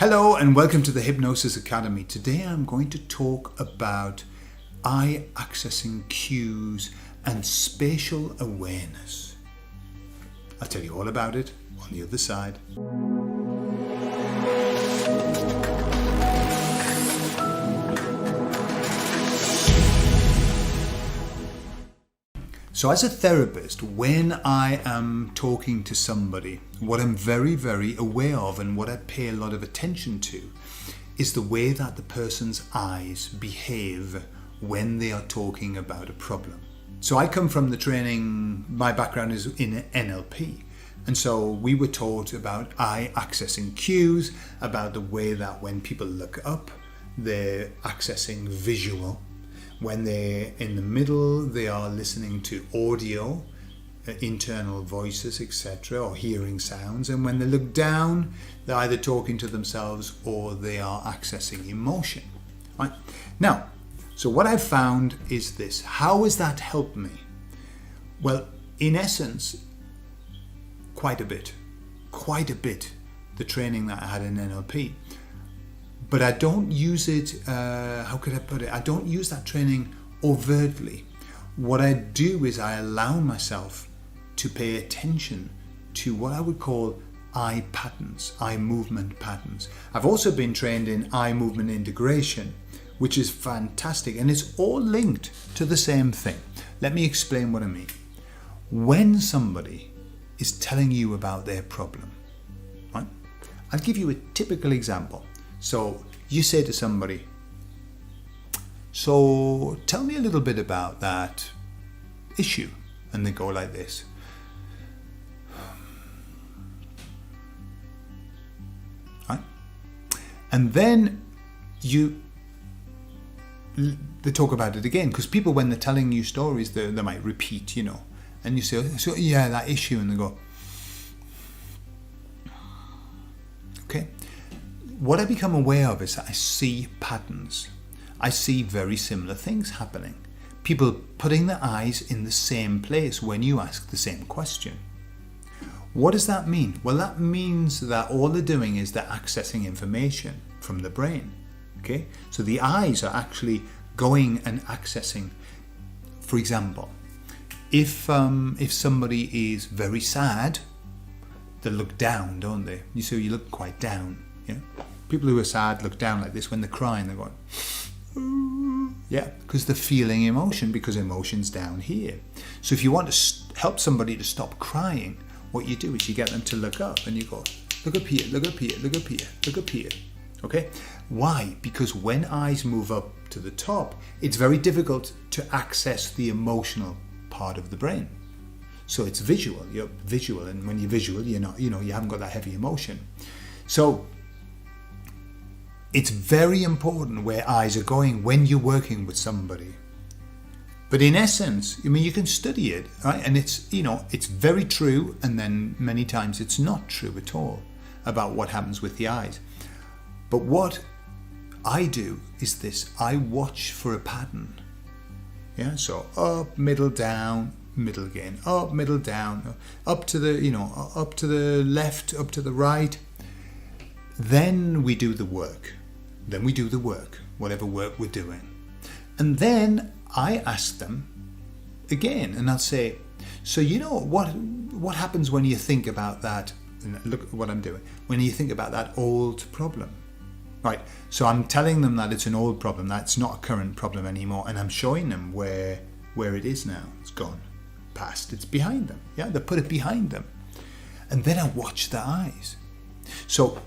Hello and welcome to the Hypnosis Academy. Today I'm going to talk about eye accessing cues and spatial awareness. I'll tell you all about it on the other side. So as a therapist, when I am talking to somebody, what I'm very, very aware of and what I pay a lot of attention to is the way that the person's eyes behave when they are talking about a problem. So I come from the training, my background is in NLP. And so we were taught about eye accessing cues, about the way that when people look up, they're accessing visual. When they're in the middle, they are listening to audio, internal voices, etc., or hearing sounds. And when they look down, they're either talking to themselves or they are accessing emotion. Right? Now, so what I've found is this. How has that helped me? Well, in essence, quite a bit, the training that I had in NLP. But I don't use it, how could I put it? I don't use that training overtly. What I do is I allow myself to pay attention to what I would call eye patterns, eye movement patterns. I've also been trained in eye movement integration, which is fantastic. And it's all linked to the same thing. Let me explain what I mean. When somebody is telling you about their problem, right? I'll give you a typical example. So you say to somebody, so tell me a little bit about that issue. And they go like this. Right? And then they talk about it again. Because people, when they're telling you stories, they might repeat, And you say, so yeah, that issue. And they go, okay. What I become aware of is that I see patterns. I see very similar things happening. People putting their eyes in the same place when you ask the same question. What does that mean? Well, that means that all they're doing is they're accessing information from the brain. Okay? So the eyes are actually going and accessing. For example, if somebody is very sad, they look down, don't they? So you look quite down. People who are sad look down like this. When they're crying, they're going, ooh. Yeah, because they're feeling emotion, because emotion's down here. So if you want to help somebody to stop crying, what you do is you get them to look up and you go, look up here, look up here, look up here, look up here. Okay? Why? Because when eyes move up to the top, it's very difficult to access the emotional part of the brain. So it's visual. You're visual, and when you're visual, you're not, you haven't got that heavy emotion. So it's very important where eyes are going when you're working with somebody. But in essence, you can study it, right? And it's very true, and then many times it's not true at all about what happens with the eyes. But what I do is this: I watch for a pattern. Yeah, so up, middle, down, middle again, up, middle, down, up to the, up to the left, up to the right. Then we do the work. Whatever work we're doing. And then I ask them again, and I'll say, so what happens when you think about that, and look at what I'm doing, when you think about that old problem, right? So I'm telling them that it's an old problem, that's not a current problem anymore, and I'm showing them where it is now. It's gone, past, it's behind them. Yeah, they put it behind them. And then I watch their eyes. So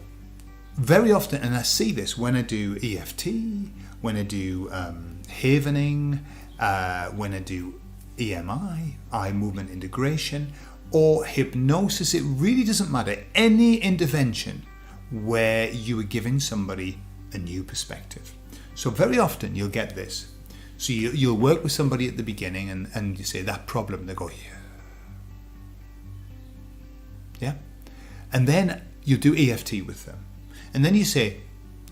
very often, and I see this when I do EFT, when I do havening, when I do EMI, eye movement integration, or hypnosis, it really doesn't matter. Any intervention where you are giving somebody a new perspective. So very often you'll get this. So you'll work with somebody at the beginning and you say that problem, they go, yeah. And then you do EFT with them. And then you say,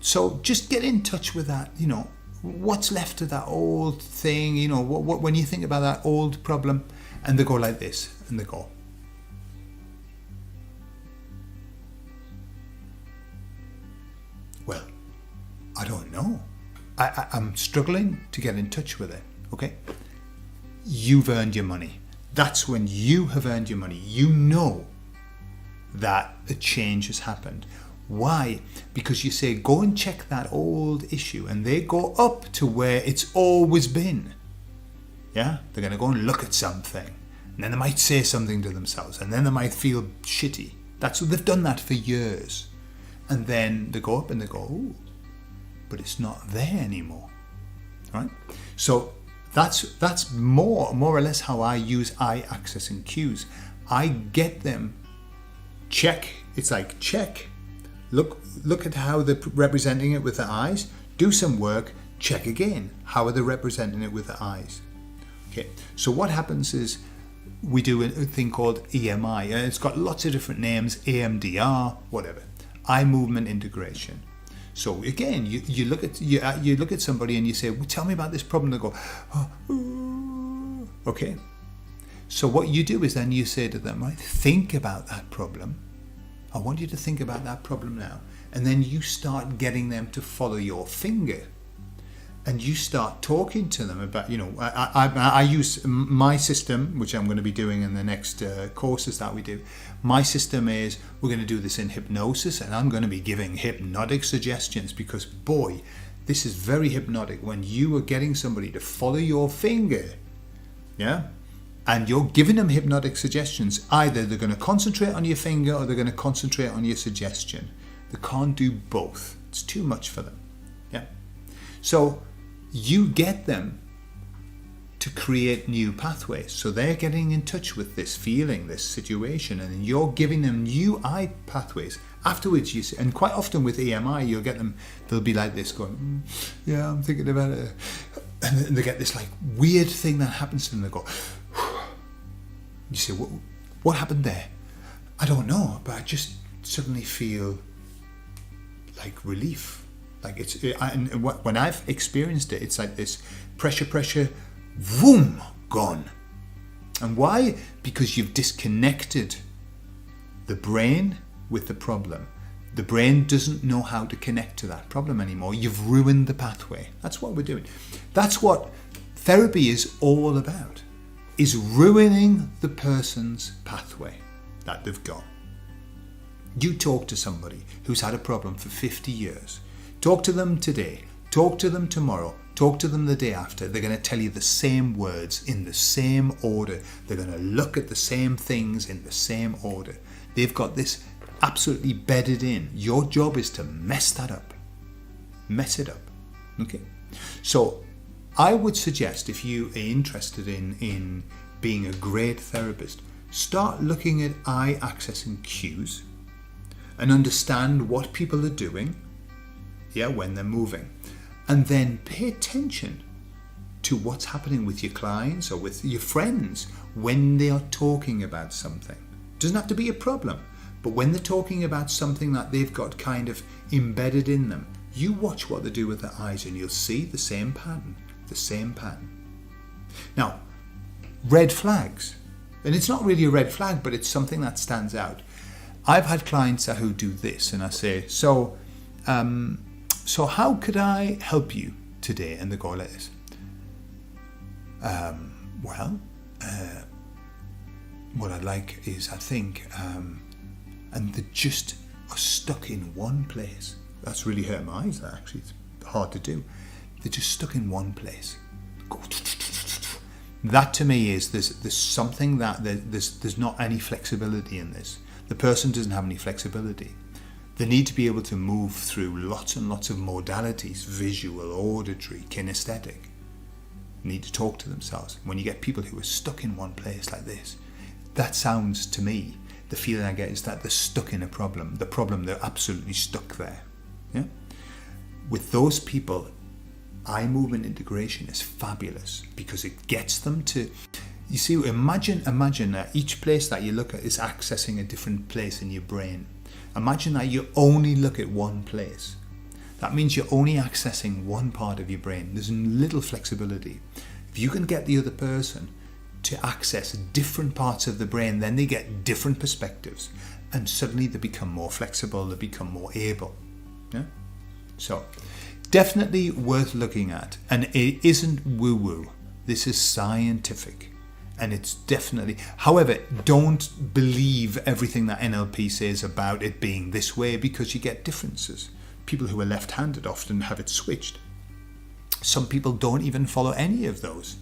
so just get in touch with that, what's left of that old thing, what when you think about that old problem, and they go like this, and they go, Well, I don't know. I'm struggling to get in touch with it. Okay? You've earned your money. That's when you have earned your money. You know that a change has happened. Why? Because you say, go and check that old issue, and they go up to where it's always been. Yeah? They're going to go and look at something, and then they might say something to themselves, and then they might feel shitty. That's what they've done that for years. And then they go up and they go, ooh, but it's not there anymore. Right? So that's more or less how I use eye access and cues. I get them, check. It's like check. Look at how they're representing it with the eyes. Do some work. Check again. How are they representing it with the eyes? Okay. So what happens is we do a thing called EMI. It's got lots of different names. EMDR, whatever. Eye movement integration. So again, you look at somebody and you say, well, tell me about this problem. They go, oh, okay. So what you do is then you say to them, right, think about that problem. I want you to think about that problem now. And then you start getting them to follow your finger. And you start talking to them about, I use my system, which I'm going to be doing in the next courses that we do. My system is, we're going to do this in hypnosis, and I'm going to be giving hypnotic suggestions because, boy, this is very hypnotic when you are getting somebody to follow your finger, yeah? And you're giving them hypnotic suggestions. Either they're going to concentrate on your finger or they're going to concentrate on your suggestion. They can't do both. It's too much for them, yeah? So you get them to create new pathways. So they're getting in touch with this feeling, this situation, and you're giving them new eye pathways. Afterwards, you see, and quite often with EMI, you'll get them, they'll be like this going, yeah, I'm thinking about it. And they get this like weird thing that happens to them. They go, you say, what happened there? I don't know, but I just suddenly feel like relief. Like when I've experienced it, it's like this pressure, boom, gone. And why? Because you've disconnected the brain with the problem. The brain doesn't know how to connect to that problem anymore. You've ruined the pathway. That's what we're doing. That's what therapy is all about, is ruining the person's pathway that they've got. You talk to somebody who's had a problem for 50 years. Talk to them today. Talk to them tomorrow. Talk to them the day after. They're going to tell you the same words in the same order. They're going to look at the same things in the same order. They've got this absolutely bedded in. Your job is to mess that up. Mess it up. Okay? So I would suggest, if you are interested in being a great therapist, start looking at eye access and cues and understand what people are doing, when they're moving. And then pay attention to what's happening with your clients or with your friends when they are talking about something. It doesn't have to be a problem, but when they're talking about something that they've got kind of embedded in them, you watch what they do with their eyes and you'll see the same pattern. Now, red flags. And it's not really a red flag, but it's something that stands out. I've had clients who do this, and I say, so how could I help you today? And they go like this. What I'd like is, I think, and they just are stuck in one place. That's really hurt my eyes. That actually, it's hard to do. They're just stuck in one place. That to me is there's something that there's not any flexibility in this. The person doesn't have any flexibility. They need to be able to move through lots and lots of modalities: visual, auditory, kinesthetic. They need to talk to themselves. When you get people who are stuck in one place like this, that sounds to me, the feeling I get is that they're stuck in a problem. The problem, they're absolutely stuck there. Yeah. With those people, eye movement integration is fabulous because it gets them to, you see, imagine that each place that you look at is accessing a different place in your brain. Imagine that you only look at one place. That means you're only accessing one part of your brain. There's little flexibility. If you can get the other person to access different parts of the brain, then they get different perspectives and suddenly they become more flexible, they become more able. Yeah? So definitely worth looking at. And it isn't woo-woo. This is scientific. And it's definitely, however, don't believe everything that NLP says about it being this way, because you get differences. People who are left-handed often have it switched. Some people don't even follow any of those.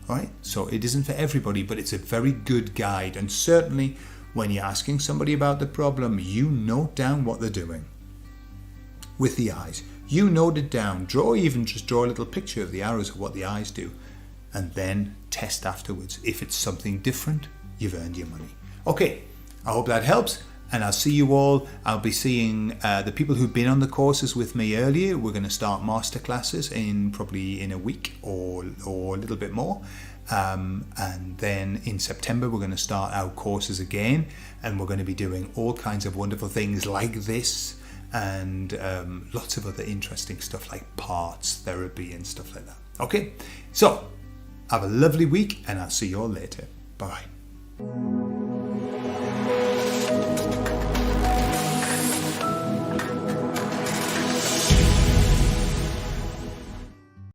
All right? So it isn't for everybody, but it's a very good guide. And certainly when you're asking somebody about the problem, you note down what they're doing with the eyes. You note it down. Just draw a little picture of the arrows of what the eyes do. And then test afterwards. If it's something different, you've earned your money. Okay, I hope that helps, and I'll see you all. I'll be seeing the people who've been on the courses with me earlier. We're going to start masterclasses probably in a week or a little bit more. And then in September, we're going to start our courses again, and we're going to be doing all kinds of wonderful things like this, and lots of other interesting stuff like parts therapy and stuff like that. Okay, so have a lovely week, and I'll see you all later. Bye.